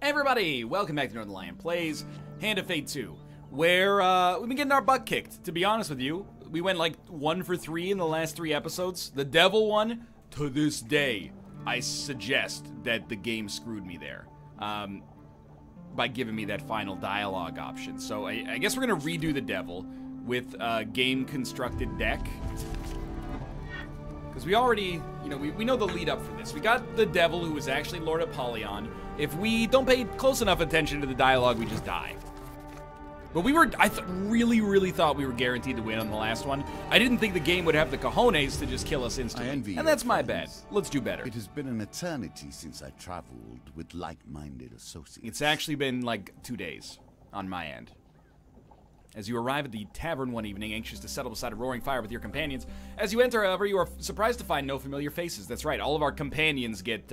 Everybody, welcome back to Northernlion Plays Hand of Fate 2, where we've been getting our butt kicked, to be honest with you. We went like 1 for 3 in the last 3 episodes. The devil one, to this day, I suggest that the game screwed me there by giving me that final dialogue option. So I guess we're going to redo the devil with a game-constructed deck. Because we already, you know, we know the lead up for this. We got the devil who was actually Lord Apollyon. If we don't pay close enough attention to the dialogue, we just die. But we were, I really thought we were guaranteed to win on the last one. I didn't think the game would have the cojones to just kill us instantly. And that's my bad. Let's do better. It has been an eternity since I traveled with like-minded associates. It's actually been like 2 days on my end. As you arrive at the tavern one evening, anxious to settle beside a roaring fire with your companions. As you enter, however, you are surprised to find no familiar faces. That's right, all of our companions get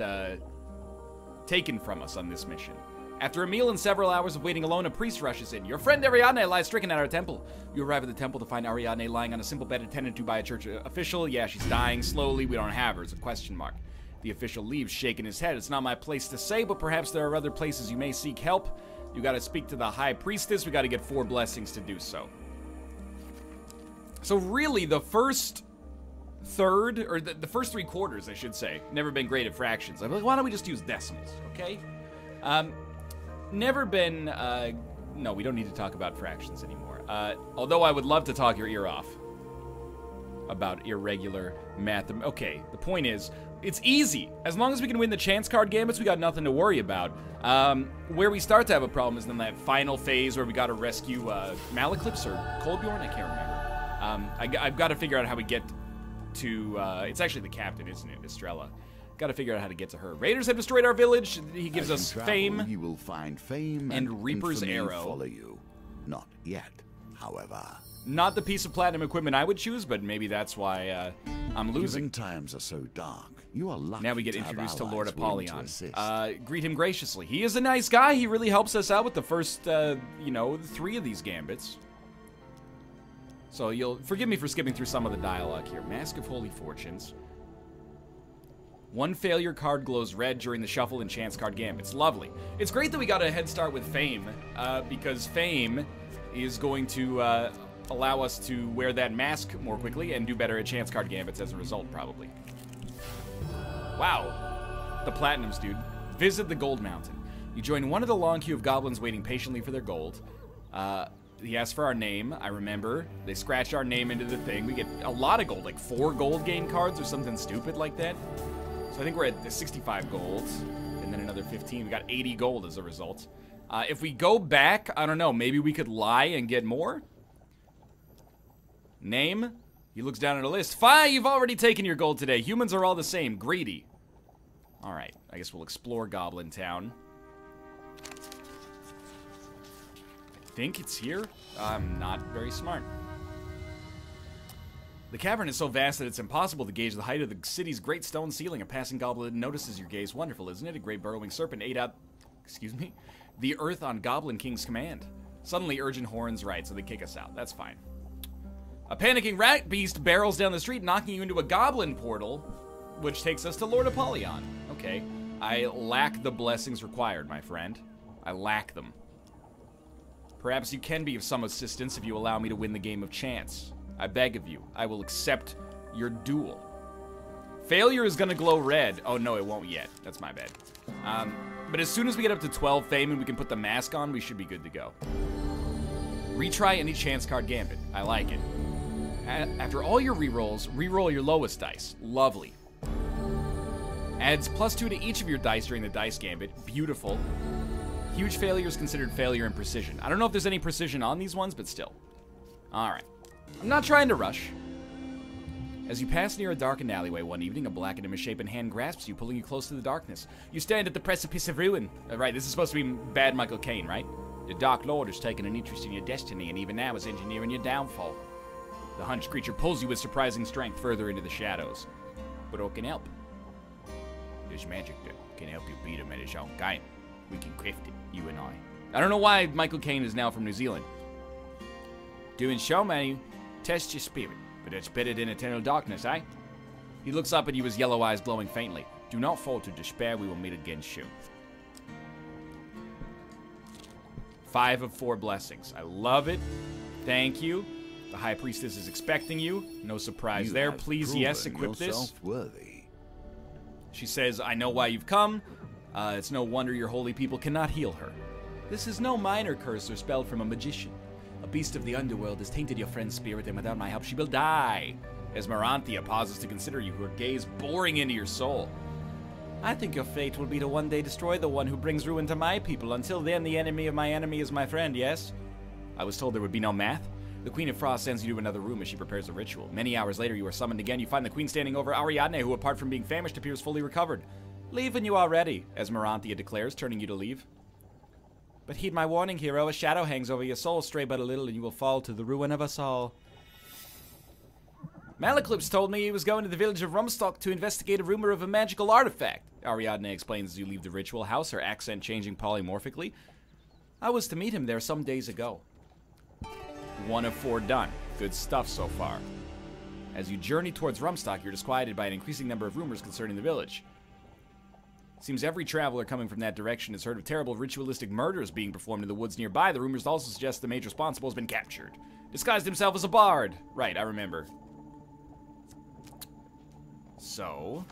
taken from us on this mission. After a meal and several hours of waiting alone, a priest rushes in. Your friend Ariadne lies stricken at our temple. You arrive at the temple to find Ariadne lying on a simple bed attended to by a church official. Yeah, she's dying slowly. We don't have her. It's a question mark. The official leaves, shaking his head. It's not my place to say, but perhaps there are other places you may seek help. You gotta speak to the high priestess. We gotta get 4 blessings to do so. So really, the first third, or the first 3 quarters, I should say, never been great at fractions. I'm like, why don't we just use decimals, okay? Never been, no, we don't need to talk about fractions anymore. Although I would love to talk your ear off about irregular math. Okay, the point is, it's easy. As long as we can win the chance card gambits, we got nothing to worry about. Where we start to have a problem is in that final phase where we gotta rescue Malaclips or Kolbjorn, I can't remember. I've got to figure out how we get to, it's actually the captain, isn't it, Estrella? Got to figure out how to get to her. Raiders have destroyed our village. He gives us fame. You will find fame and Reaper's arrow. Follow you. Not yet, however. Not the piece of platinum equipment I would choose, but maybe that's why I'm losing. Given times are so dark, you are lucky. Now we get introduced to Lord Apollyon. To greet him graciously. He is a nice guy. He really helps us out with the first, you know, 3 of these gambits. So you'll forgive me for skipping through some of the dialogue here. Mask of Holy Fortunes. 1 failure card glows red during the shuffle and chance card gambits. Lovely. It's great that we got a head start with fame, because fame is going to allow us to wear that mask more quickly and do better at chance card gambits as a result, probably. Wow. The platinums, dude. Visit the Gold Mountain. You join one of the long queue of goblins waiting patiently for their gold. He asked for our name, I remember. They scratched our name into the thing. We get a lot of gold, like 4 gold game cards or something stupid like that. So I think we're at 65 gold, and then another 15. We got 80 gold as a result. If we go back, I don't know, maybe we could lie and get more? Name? He looks down at a list. Fine, you've already taken your gold today. Humans are all the same. Greedy. Alright, I guess we'll explore Goblin Town. I think it's here. I'm not very smart. The cavern is so vast that it's impossible to gauge the height of the city's great stone ceiling. A passing goblin notices your gaze. Wonderful, isn't it? A great burrowing serpent ate out, the earth on Goblin King's command. Suddenly, urgent horns right, so they kick us out. That's fine. A panicking rat beast barrels down the street, knocking you into a goblin portal, which takes us to Lord Apollyon. Okay. I lack the blessings required, my friend. I lack them. Perhaps you can be of some assistance if you allow me to win the game of chance. I beg of you. I will accept your duel. Failure is gonna glow red. Oh, no, it won't yet. That's my bad. But as soon as we get up to 12 fame and we can put the mask on, we should be good to go. Retry any chance card gambit. I like it. After all your rerolls, reroll your lowest dice. Lovely. Adds +2 to each of your dice during the dice gambit. Beautiful. Huge failure is considered failure in precision. I don't know if there's any precision on these ones, but still. Alright. I'm not trying to rush. As you pass near a darkened alleyway one evening, a blackened and misshapen hand grasps you, pulling you close to the darkness. You stand at the precipice of ruin. Right, this is supposed to be bad Michael Caine, right? The Dark Lord has taken an interest in your destiny, and even now is engineering your downfall. The hunched creature pulls you with surprising strength further into the shadows. But what can help? There's magic that can help you beat him at his own game. We can craft it, you and I. I don't know why Michael Caine is now from New Zealand. Doing so many, test your spirit, but it's better than eternal darkness, eh? He looks up at you, his yellow eyes glowing faintly. Do not fall to despair, we will meet again soon. 5 of 4 blessings. I love it. Thank you. The High Priestess is expecting you. No surprise there. Please, yes, equip this. Worthy. She says, I know why you've come. It's no wonder your holy people cannot heal her. This is no minor curse or spell from a magician. A beast of the underworld has tainted your friend's spirit, and without my help she will die. As Maranthia pauses to consider you, her gaze boring into your soul. I think your fate will be to one day destroy the one who brings ruin to my people. Until then, the enemy of my enemy is my friend, yes? I was told there would be no math. The Queen of Frost sends you to another room as she prepares a ritual. Many hours later, you are summoned again. You find the Queen standing over Ariadne, who, apart from being famished, appears fully recovered. Leave when you are ready, as Maranthia declares, turning you to leave. But heed my warning, hero. A shadow hangs over your soul. Stray but a little, and you will fall to the ruin of us all. Malaclips told me he was going to the village of Rumstock to investigate a rumor of a magical artifact. Ariadne explains as you leave the ritual house, her accent changing polymorphically. I was to meet him there some days ago. 1 of 4 done. Good stuff so far. As you journey towards Rumstock, you're disquieted by an increasing number of rumors concerning the village. Seems every traveler coming from that direction has heard of terrible ritualistic murders being performed in the woods nearby. The rumors also suggest the mage responsible has been captured. Disguised himself as a bard. Right, I remember. So,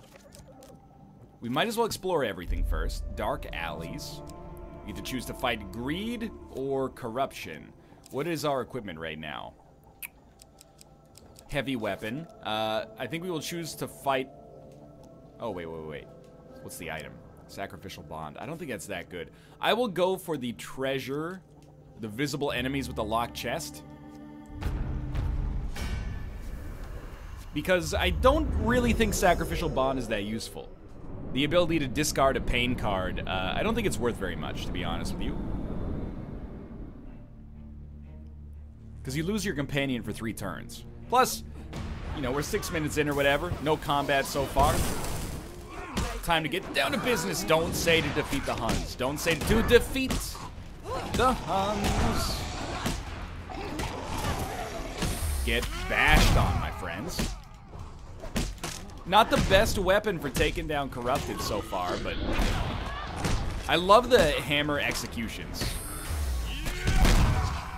we might as well explore everything first. Dark alleys. You either choose to fight greed or corruption. What is our equipment right now? Heavy weapon. I think we will choose to fight... Oh, wait. What's the item? Sacrificial bond. I don't think that's that good. I will go for the treasure. The visible enemies with the locked chest. Because I don't really think Sacrificial Bond is that useful. The ability to discard a pain card, I don't think it's worth very much, to be honest with you. Because you lose your companion for 3 turns. Plus, you know, we're 6 minutes in or whatever. No combat so far. Time to get down to business. Don't say to defeat the Huns. Don't say to defeat the Huns. Get bashed on, my friends. Not the best weapon for taking down Corrupted so far, but I love the hammer executions.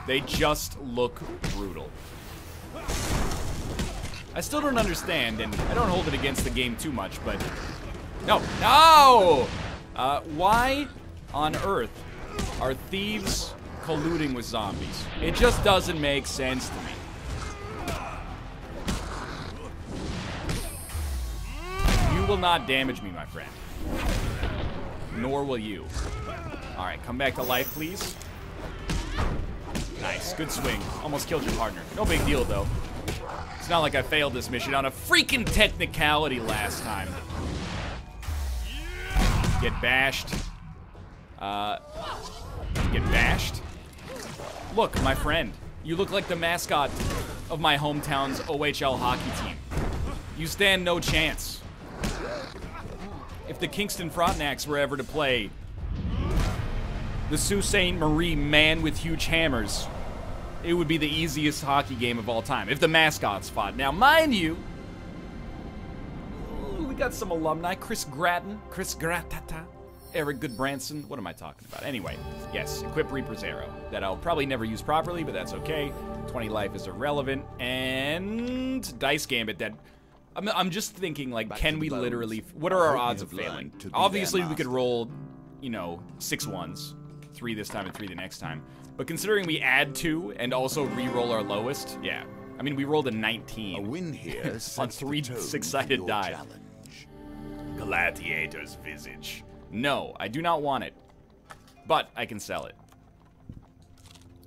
They just look brutal. I still don't understand, and I don't hold it against the game too much, but... No! Why on earth are thieves colluding with zombies? It just doesn't make sense to me. You will not damage me, my friend. Nor will you. Alright, come back to life, please. Nice, good swing. Almost killed your partner. No big deal, though. It's not like I failed this mission on a freaking technicality last time. Get bashed. Get bashed. Look, my friend. You look like the mascot of my hometown's OHL hockey team. You stand no chance. If the Kingston Frontenacs were ever to play the Sault Ste. Marie man with huge hammers, it would be the easiest hockey game of all time if the mascots fought. Now, mind you, we got some alumni. Chris Grattan, Chris Gratata, Eric Goodbranson. What am I talking about? Anyway, yes, equip Reaper's Arrow. That I'll probably never use properly, but that's okay. 20 life is irrelevant. And Dice Gambit that... I'm just thinking, like, can we literally... What are our odds of failing? Obviously, we could roll, you know, 6 ones. 3 this time and 3 the next time. But considering we add 2 and also re-roll our lowest, yeah. I mean, we rolled a 19. A win here on 3 6-sided die. Gladiator's Visage. No, I do not want it. But I can sell it.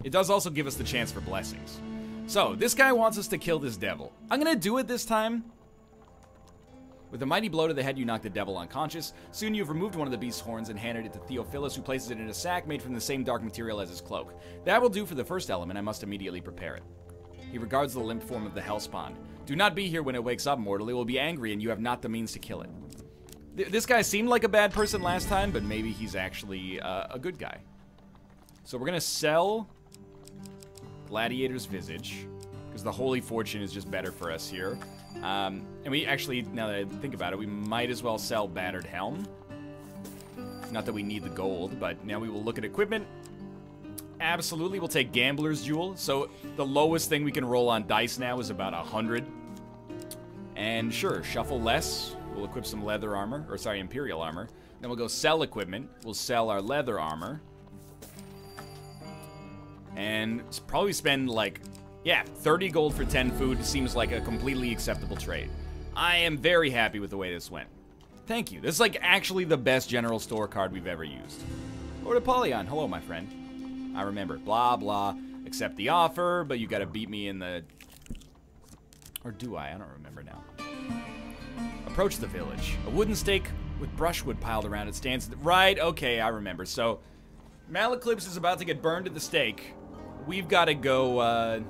It does also give us the chance for blessings. So, this guy wants us to kill this devil. I'm gonna do it this time. With a mighty blow to the head, you knock the devil unconscious. Soon you've removed one of the beast's horns and handed it to Theophilus, who places it in a sack made from the same dark material as his cloak. That will do for the first element. I must immediately prepare it. He regards the limp form of the hellspawn. Do not be here when it wakes up, mortal. It will be angry, and you have not the means to kill it. This guy seemed like a bad person last time, but maybe he's actually a good guy. So we're gonna sell Gladiator's Visage, because the Holy Fortune is just better for us here. And we actually, now that I think about it, we might as well sell Battered Helm. Not that we need the gold, but now we will look at equipment. absolutely. We'll take Gambler's Jewel. So the lowest thing we can roll on dice now is about 100. And sure, shuffle less. We'll equip some leather armor, or sorry, Imperial armor. Then we'll go sell equipment. We'll sell our leather armor. And probably spend like, yeah, 30 gold for 10 food seems like a completely acceptable trade. I am very happy with the way this went. Thank you. This is like actually the best general store card we've ever used. Lord Apollyon, hello my friend. I remember, blah blah, accept the offer, but you gotta beat me in the... Or do I? I don't remember now. Approach the village. A wooden stake with brushwood piled around it stands... Right, okay, I remember. So, Malaclips is about to get burned at the stake. We've got to go,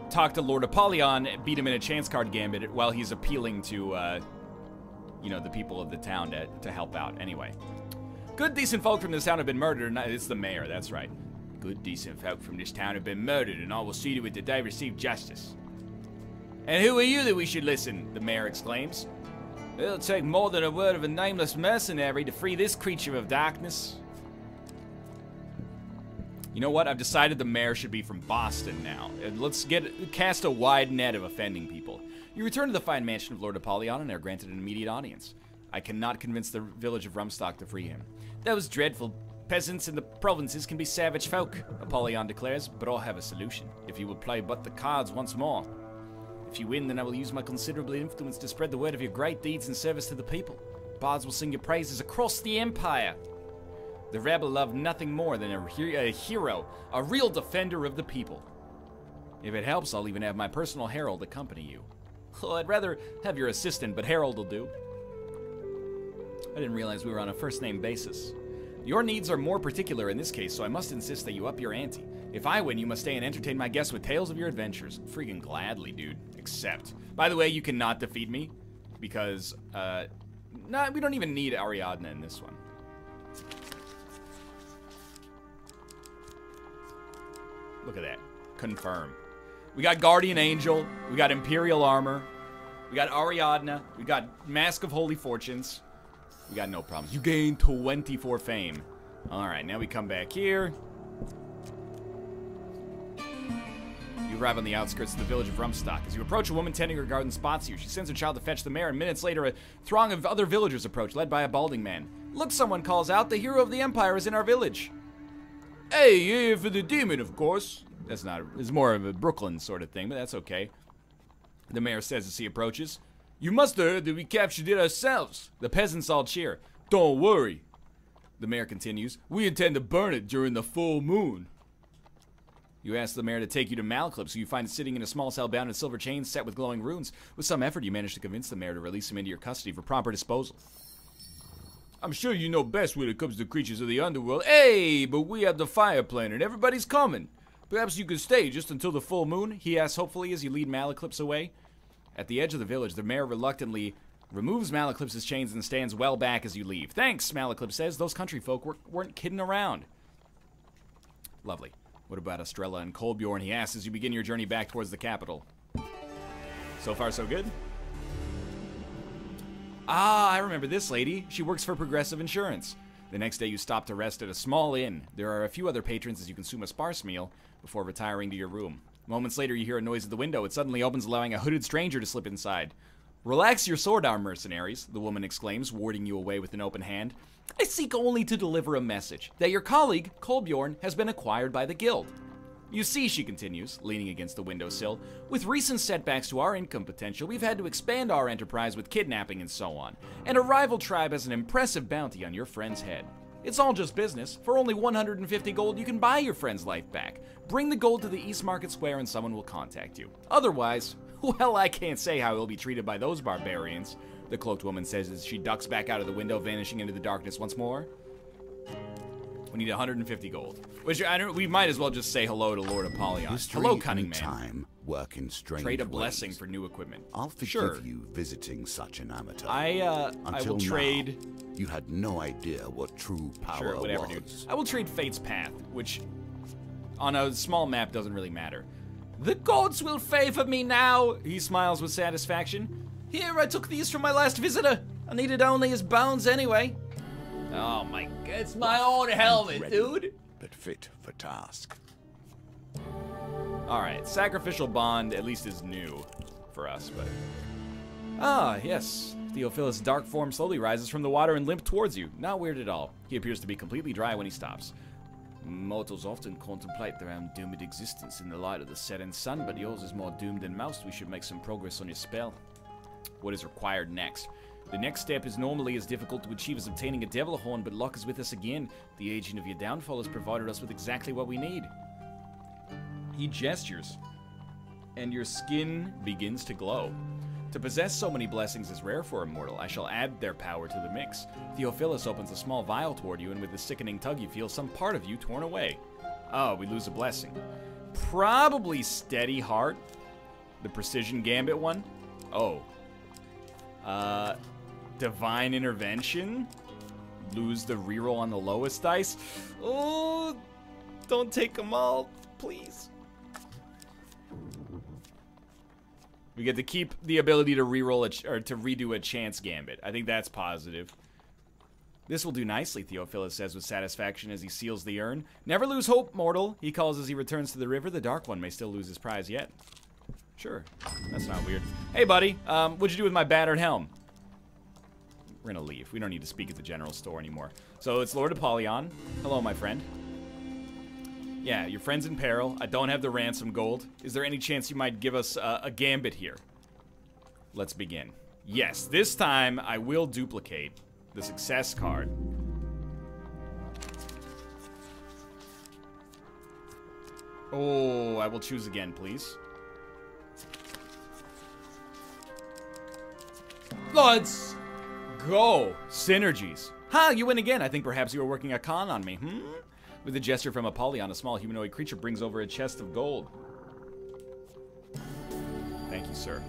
talk to Lord Apollyon, beat him in a chance card gambit while he's appealing to, you know, the people of the town to help out. Anyway. Good, decent folk from this town have been murdered, and it's the mayor, that's right. Good, decent folk from this town have been murdered, and I will see to it that they receive justice. And who are you that we should listen? The mayor exclaims. It'll take more than a word of a nameless mercenary to free this creature of darkness. You know what? I've decided the mayor should be from Boston now. Let's cast a wide net of offending people. You return to the fine mansion of Lord Apollyon and are granted an immediate audience. I cannot convince the village of Rumstock to free him. That was dreadful. Peasants in the provinces can be savage folk, Apollyon declares, but I'll have a solution, if you will play but the cards once more. If you win, then I will use my considerable influence to spread the word of your great deeds in service to the people. Bards will sing your praises across the empire. The rebel loved nothing more than a hero, a real defender of the people. If it helps, I'll even have my personal herald accompany you. Oh, I'd rather have your assistant, but herald will do. I didn't realize we were on a first-name basis. Your needs are more particular in this case, so I must insist that you up your ante. If I win, you must stay and entertain my guests with tales of your adventures. Freaking gladly, dude. Accept. By the way, you cannot defeat me, because, no, we don't even need Ariadne in this one. Look at that. Confirm. We got Guardian Angel, we got Imperial Armor, we got Ariadne, we got Mask of Holy Fortunes. We got no problems. You gain 24 fame. Alright, now we come back here. You arrive on the outskirts of the village of Rumstock. As you approach, a woman tending her garden spots you. She sends her child to fetch the mayor, and minutes later, a throng of other villagers approach, led by a balding man. Look, someone calls out, the hero of the empire is in our village. Hey, you're here for the demon, of course. That's not, it's more of a Brooklyn sort of thing, but that's okay. The mayor says as he approaches. You must have heard that we captured it ourselves. The peasants all cheer. Don't worry. The mayor continues. We intend to burn it during the full moon. You ask the mayor to take you to Malaclips, so you find it sitting in a small cell bound in silver chains set with glowing runes. With some effort, you manage to convince the mayor to release him into your custody for proper disposal. I'm sure you know best when it comes to creatures of the underworld. Hey, but we have the fire plan and everybody's coming. Perhaps you could stay just until the full moon, he asks hopefully as you lead Malaclips away. At the edge of the village, the mayor reluctantly removes Malaclips' chains and stands well back as you leave. Thanks, Malaclips says. Those country folk weren't kidding around. Lovely. What about Estrella and Kolbjorn, he asks as you begin your journey back towards the capital. So far, so good? Ah, I remember this lady. She works for Progressive Insurance. The next day, you stop to rest at a small inn. There are a few other patrons as you consume a sparse meal before retiring to your room. Moments later, you hear a noise at the window. It suddenly opens, allowing a hooded stranger to slip inside. Relax your sword arm, mercenaries, the woman exclaims, warding you away with an open hand. I seek only to deliver a message, that your colleague, Kolbjorn, has been acquired by the guild. You see, she continues, leaning against the windowsill, with recent setbacks to our income potential, we've had to expand our enterprise with kidnapping and so on, and a rival tribe has an impressive bounty on your friend's head. It's all just business. For only 150 gold, you can buy your friend's life back. Bring the gold to the East Market Square and someone will contact you. Otherwise, well, I can't say how he'll be treated by those barbarians, the cloaked woman says as she ducks back out of the window, vanishing into the darkness once more. We need 150 gold. Which, we might as well just say hello to Lord Apollyon. History Hello, cunning and man. time work in strange Trade a ways. blessing for new equipment. I'll forgive Sure. you visiting such an amateur. I Until will trade... now, you had no idea what true power Sure, whatever, dude. was. I will trade Fate's Path, which on a small map doesn't really matter. The gods will favor me now, he smiles with satisfaction. Here, I took these from my last visitor. I needed only his bones anyway. Oh my god, it's my own helmet, dude. but fit for task. Alright, sacrificial bond at least is new for us, but... Ah, yes. Theophilus' dark form slowly rises from the water and limps towards you. Not weird at all. He appears to be completely dry when he stops. Mortals often contemplate their own doomed existence in the light of the setting sun, but yours is more doomed than most. We should make some progress on your spell. What is required next? The next step is normally as difficult to achieve as obtaining a devil horn, but luck is with us again. The agent of your downfall has provided us with exactly what we need. He gestures, and your skin begins to glow. To possess so many blessings is rare for a mortal. I shall add their power to the mix. Theophilus opens a small vial toward you, and with a sickening tug, you feel some part of you torn away. Oh, we lose a blessing. Probably Steady Heart. The Precision Gambit one. Oh. Divine Intervention. Lose the reroll on the lowest dice. Oh, don't take them all, please. We get to keep the ability to reroll or to redo a chance gambit. I think that's positive. This will do nicely, Theophilus says with satisfaction as he seals the urn. Never lose hope, mortal, he calls as he returns to the river. The Dark One may still lose his prize yet. Sure, that's not weird. Hey, buddy, what'd you do with my battered helm? We're gonna leave. We don't need to speak at the general store anymore. So it's Lord Apollyon. Hello, my friend. Yeah, your friend's in peril. I don't have the ransom gold. Is there any chance you might give us a gambit here? Let's begin. Yes, this time I will duplicate the success card. Oh, I will choose again, please. Let's go. Synergies. Ha, you win again. I think perhaps you were working a con on me. With a gesture from Apollyon, a small humanoid creature brings over a chest of gold. Thank you, sir.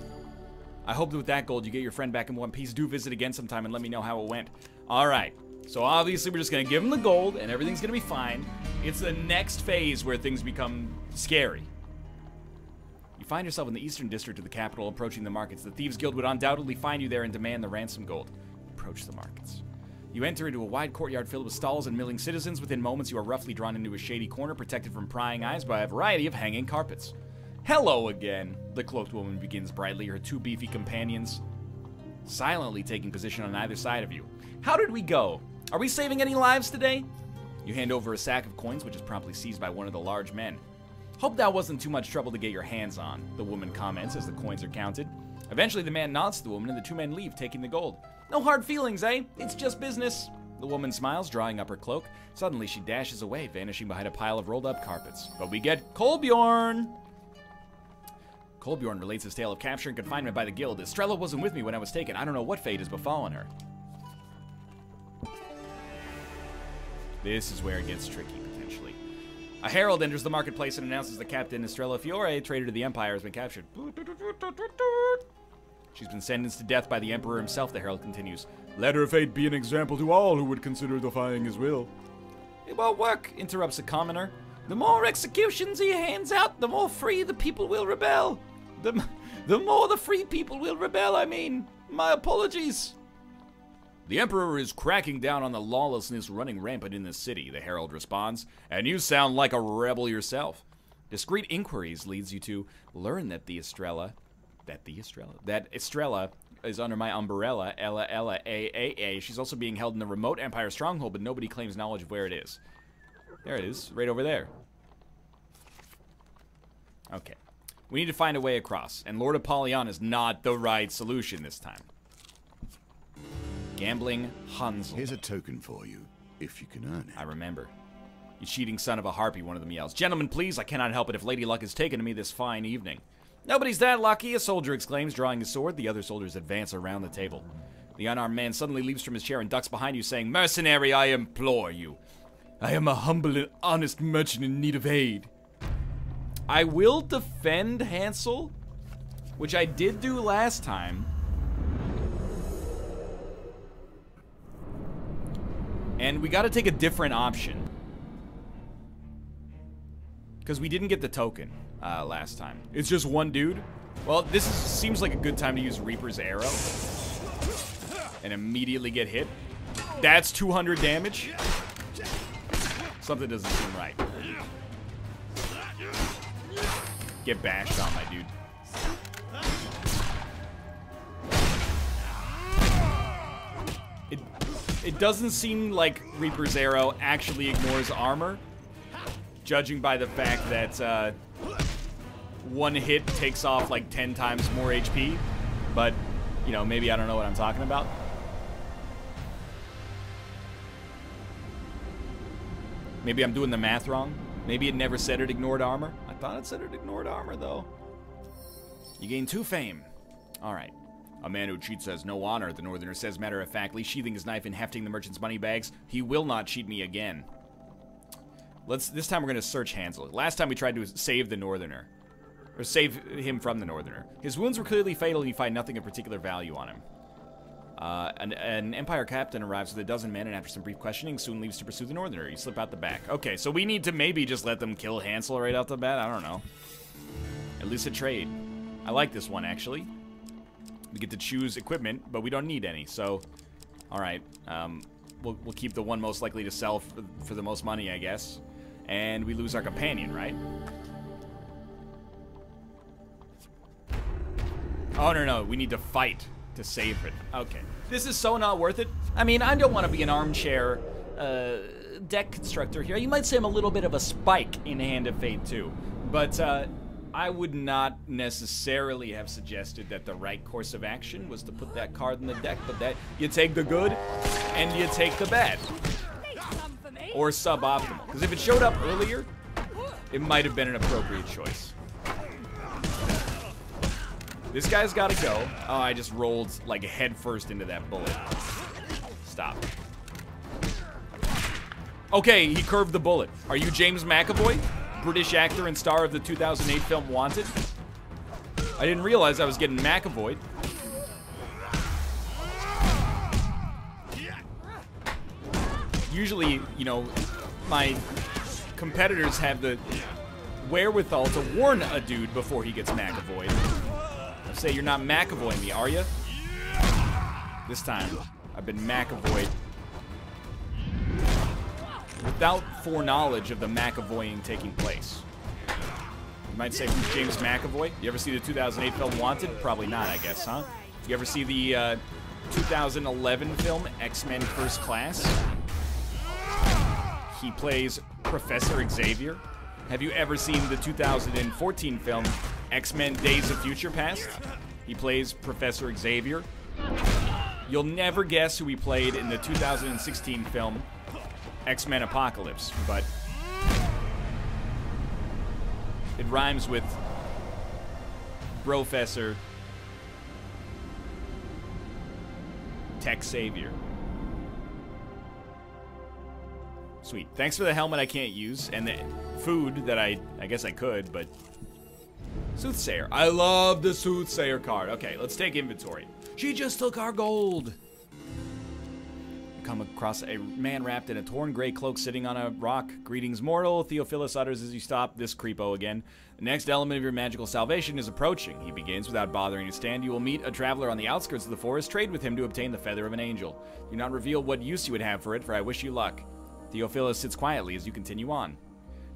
I hope that with that gold, you get your friend back in one piece. Do visit again sometime and let me know how it went. All right. So obviously, we're just going to give him the gold, and everything's going to be fine. It's the next phase where things become scary. You find yourself in the eastern district of the capital, approaching the markets. The Thieves Guild would undoubtedly find you there and demand the ransom gold. Approach the markets. You enter into a wide courtyard filled with stalls and milling citizens. Within moments, you are roughly drawn into a shady corner, protected from prying eyes by a variety of hanging carpets. Hello again, the cloaked woman begins brightly, her two beefy companions silently taking position on either side of you. How did we go? Are we saving any lives today? You hand over a sack of coins, which is promptly seized by one of the large men. Hope that wasn't too much trouble to get your hands on, the woman comments as the coins are counted. Eventually, the man nods to the woman and the two men leave, taking the gold. No hard feelings, eh? It's just business. The woman smiles, drawing up her cloak. Suddenly, she dashes away, vanishing behind a pile of rolled-up carpets. But we get Kolbjorn. Kolbjorn relates his tale of capture and confinement by the guild. Estrella wasn't with me when I was taken. I don't know what fate has befallen her. This is where it gets tricky, potentially. A herald enters the marketplace and announces that Captain Estrella Fiore, traitor to the Empire, has been captured. She's been sentenced to death by the Emperor himself, the herald continues. Let her fate be an example to all who would consider defying his will. It won't work, interrupts a commoner. The more executions he hands out, the more free the people will rebel. The more the free people will rebel, I mean. My apologies. The Emperor is cracking down on the lawlessness running rampant in the city, the herald responds. And you sound like a rebel yourself. Discreet inquiries leads you to learn that Estrella is under my umbrella, Ella, A. She's also being held in the remote Empire stronghold, but nobody claims knowledge of where it is. There it is, right over there. Okay. We need to find a way across, and Lord Apollyon is not the right solution this time. Gambling Hansel. Here's a token for you, if you can earn it. I remember. You cheating son of a harpy, one of them yells. Gentlemen, please, I cannot help it if Lady Luck is taken to me this fine evening. Nobody's that lucky, a soldier exclaims, drawing his sword. The other soldiers advance around the table. The unarmed man suddenly leaps from his chair and ducks behind you, saying, Mercenary, I implore you. I am a humble and honest merchant in need of aid. I will defend Hansel, which I did do last time. And we gotta take a different option. Because we didn't get the token last time. It's just one dude. Well, seems like a good time to use Reaper's Arrow. And immediately get hit. That's 200 damage. Something doesn't seem right. Get bashed on, my dude. It doesn't seem like Reaper's Arrow actually ignores armor, judging by the fact that one hit takes off like 10 times more HP. But, you know, maybe I don't know what I'm talking about. Maybe I'm doing the math wrong. Maybe it never said it ignored armor. I thought it said it ignored armor, though. You gain 2 fame. All right. A man who cheats has no honor, the Northerner says matter-of-factly, sheathing his knife and hefting the merchant's money bags. He will not cheat me again. This time we're going to search Hansel. Last time we tried to save the Northerner. Or save him from the Northerner. His wounds were clearly fatal and you find nothing of particular value on him. An Empire captain arrives with a dozen men and after some brief questioning soon leaves to pursue the Northerner. You slip out the back. Okay, so we need to maybe just let them kill Hansel right off the bat? I don't know. Illicit trade. I like this one, actually. We get to choose equipment, but we don't need any, so... Alright, we'll keep the one most likely to sell for the most money, I guess. And we lose our companion, right? Oh, no, we need to fight to save it. Okay. This is so not worth it. I mean, I don't want to be an armchair deck constructor here. You might say I'm a little bit of a spike in Hand of Fate, too. But, I would not necessarily have suggested that the right course of action was to put that card in the deck, but that you take the good and you take the bad. Or suboptimal. Because if it showed up earlier, it might have been an appropriate choice. This guy's got to go. Oh, I just rolled like head first into that bullet. Stop. Okay, he curved the bullet. Are you James McAvoy? British actor and star of the 2008 film Wanted? I didn't realize I was getting McAvoyed. Usually, you know, my competitors have the wherewithal to warn a dude before he gets McAvoyed. Say you're not McAvoying me, are you? This time, I've been McAvoyed. Without foreknowledge of the McAvoying taking place. You might say, who's James McAvoy? You ever see the 2008 film Wanted? Probably not, I guess, huh? You ever see the 2011 film X-Men First Class? He plays Professor Xavier. Have you ever seen the 2014 film X-Men Days of Future Past? He plays Professor Xavier. You'll never guess who he played in the 2016 film X-Men Apocalypse, but it rhymes with Brofessor Tech Savior. Sweet. Thanks for the helmet I can't use, and the food that I guess I could, but... Soothsayer. I love the Soothsayer card. Okay, let's take inventory. She just took our gold. Come across a man wrapped in a torn gray cloak sitting on a rock. Greetings, mortal. Theophilus utters as you stop. This creepo again. The next element of your magical salvation is approaching. He begins without bothering to stand. You will meet a traveler on the outskirts of the forest. Trade with him to obtain the feather of an angel. Do not reveal what use you would have for it, for I wish you luck. Theophilus sits quietly as you continue on.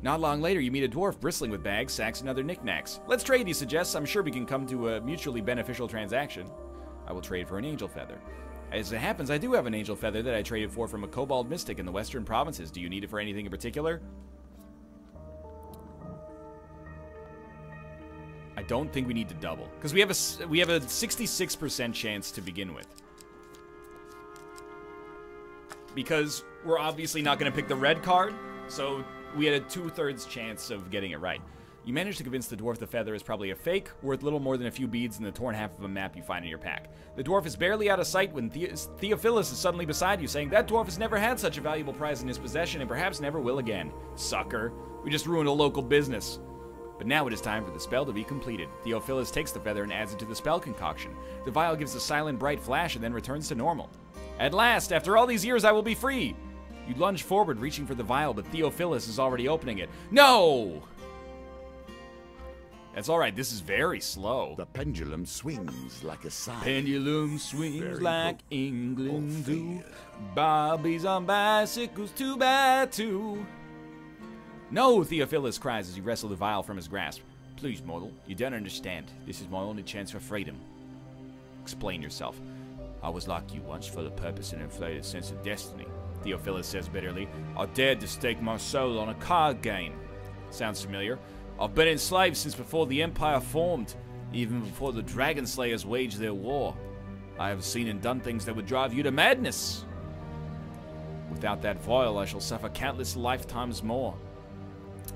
Not long later, you meet a dwarf bristling with bags, sacks, and other knickknacks. Let's trade, he suggests. I'm sure we can come to a mutually beneficial transaction. I will trade for an angel feather. As it happens, I do have an angel feather that I traded for from a kobold mystic in the western provinces. Do you need it for anything in particular? I don't think we need to double, because we have a 66% chance to begin with. Because we're obviously not going to pick the red card, so we had a 2/3 chance of getting it right. You managed to convince the dwarf the feather is probably a fake, worth little more than a few beads in the torn half of a map you find in your pack. The dwarf is barely out of sight when Theophilus is suddenly beside you, saying, "That dwarf has never had such a valuable prize in his possession and perhaps never will again. Sucker. We just ruined a local business." But now it is time for the spell to be completed. Theophilus takes the feather and adds it to the spell concoction. The vial gives a silent, bright flash and then returns to normal. At last, after all these years, I will be free. You lunge forward, reaching for the vial, but Theophilus is already opening it. No! That's alright, this is very slow. The pendulum swings like a sigh. Pendulum swings Very like hope England or do. fear. Bobbies on bicycles, too bad too. No, Theophilus cries as he wrestled the vial from his grasp. Please, mortal, you don't understand. This is my only chance for freedom. Explain yourself. I was like you once for the purpose and inflated sense of destiny, Theophilus says bitterly. I dared to stake my soul on a card game. Sounds familiar. I've been enslaved since before the Empire formed, even before the Dragon Slayers waged their war. I have seen and done things that would drive you to madness. Without that vial, I shall suffer countless lifetimes more.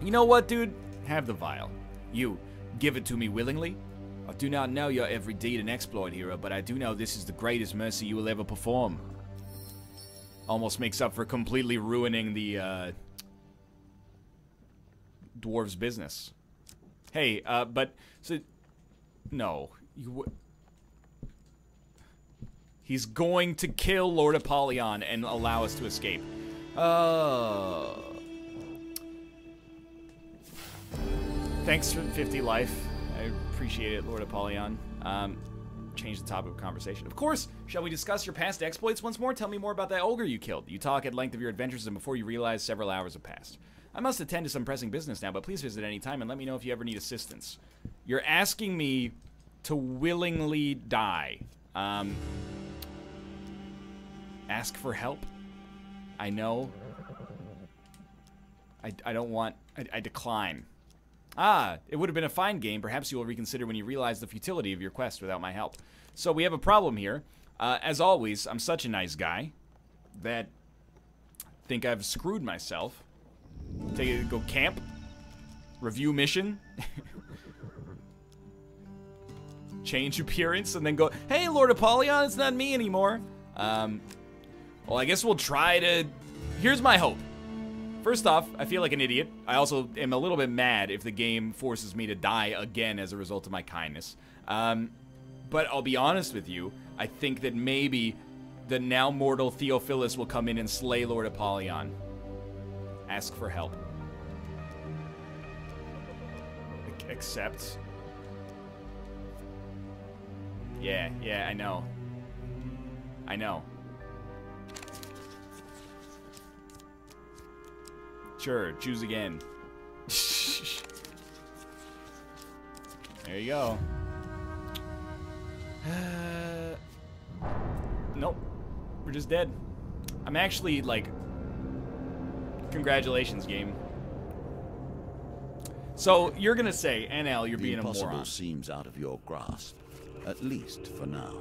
You know what, dude? Have the vial. You, give it to me willingly. I do not know your every deed and exploit, hero, but I do know this is the greatest mercy you will ever perform. Almost makes up for completely ruining the, dwarves' business. Hey, but, so, no. He's going to kill Lord Apollyon and allow us to escape. Thanks for 50 life. I appreciate it, Lord Apollyon. Change the topic of conversation. Of course, shall we discuss your past exploits once more? Tell me more about that ogre you killed. You talk at length of your adventures, and before you realize, several hours have passed. I must attend to some pressing business now, but please visit any time and let me know if you ever need assistance. You're asking me to willingly die. Ask for help? I know. I don't want... I decline. Ah, it would have been a fine game. Perhaps you will reconsider when you realize the futility of your quest without my help. So we have a problem here. As always, I'm such a nice guy that I think I've screwed myself. Go camp. Review mission. Change appearance and then go, hey, Lord Apollyon, it's not me anymore. Well, I guess we'll try to... Here's my hope. First off, I feel like an idiot. I also am a little bit mad if the game forces me to die again as a result of my kindness. But I'll be honest with you, I think that maybe the now mortal Theophilus will come in and slay Lord Apollyon. Ask for help. Accept. Yeah, I know. I know. Sure, choose again. There you go. Nope. We're just dead. I'm actually, like... Congratulations, game. So, you're gonna say, NL, you're being a moron. The impossible seems out of your grasp. At least for now.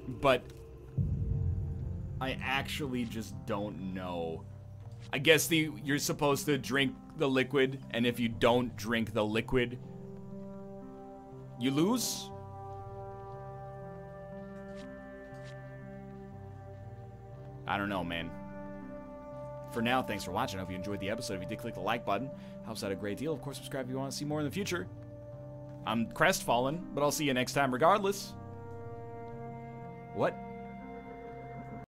But... I actually just don't know. I guess you're supposed to drink the liquid, and if you don't drink the liquid, you lose? I don't know, man. For now, thanks for watching. I hope you enjoyed the episode. If you did, click the like button. Helps out a great deal. Of course, subscribe if you want to see more in the future. I'm crestfallen, but I'll see you next time regardless. What?